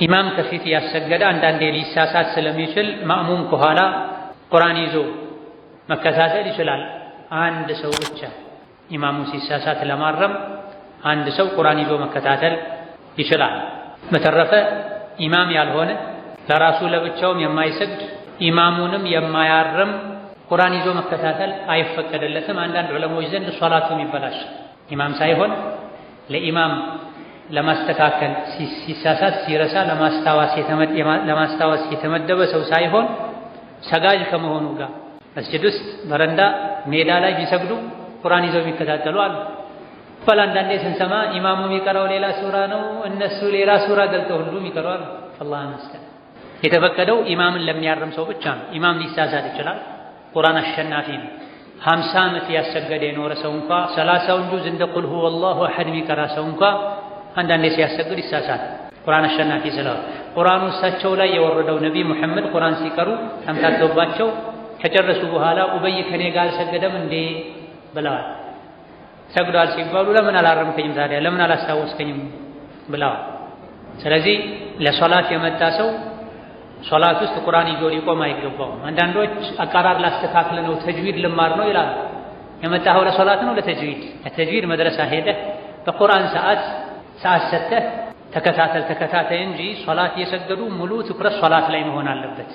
ኢማም ከፊት ያሰገደ አንዳንዴ ሊሳሳት ስለሚችል ማእሙም ከኋላ ቁርአን ይዞ መከታተል ይችላል። አንድ ሰው ብቻ ኢማሙ ሲሳሳት ለማረም አንድ ሰው ቁርአን ይዞ መከታተል ይችላል። በተረፈ ኢማም ያልሆነ ለራሱ ለብቻውም የማይሰግድ ኢማሙንም የማያርም ቁርአን ይዞ መከታተል አይፈቀደለትም። አንዳንድ ዑለሞች ዘንድ ሶላቱም ይበላሻል። ኢማም ሳይሆን ለኢማም ለማስተካከል ሲሳሳት ሲረሳ ለማስታወስ የተመደበ ሰው ሳይሆን ሰጋጅ ከመሆኑ ጋር መስጂድ ውስጥ በረንዳ ሜዳ ላይ ቢሰግዱ ቁርአን ይዘው የሚከታተሉ አሉ። አንዳንዴ ስንሰማ ኢማሙ የሚቀራው ሌላ ሱራ ነው፣ እነሱ ሌላ ሱራ ገልጠው ሁሉ የሚቀሩ አሉ። አላህ ይመስገን። የተፈቀደው ኢማምን ለሚያርም ሰው ብቻ ነው። ኢማም ሊሳሳት ይችላል። ቁርአን አሸናፊ ነው። 50 ዓመት ያሰገደ የኖረ ሰው እንኳ 30ውን ጁዝ እንደ ቁል ሁወ አላሁ አሐድ የሚቀራ ሰው እንኳ አንዳንዴ ሲያሰግድ ይሳሳታል። ቁርአን አሸናፊ ስለሆነ ቁርአኑ እሳቸው ላይ የወረደው ነቢይ ሙሐመድ ቁርአን ሲቀሩ ተምታቶባቸው ከጨረሱ በኋላ ኡበይ ከኔ ጋር አልሰገደም እንዴ ብለዋል። ሰግዷል ሲባሉ ለምን አላረምከኝም ታዲያ ለምን አላስታወስከኝም ብለዋል። ስለዚህ ለሶላት የመጣ ሰው ሶላት ውስጥ ቁርአን ይዞ ሊቆም አይገባውም። አንዳንዶች አቀራር ላስተካክል ነው ተጅዊድ ልማር ነው ይላሉ። የመጣኸው ለሶላት ነው ለተጅዊድ መድረሳ ሄደህ በቁርአን ሰዓት ሰጥተህ ተከታተል እንጂ ሶላት እየሰገዱ ሙሉ ትኩረት ሶላት ላይ መሆን አለበት።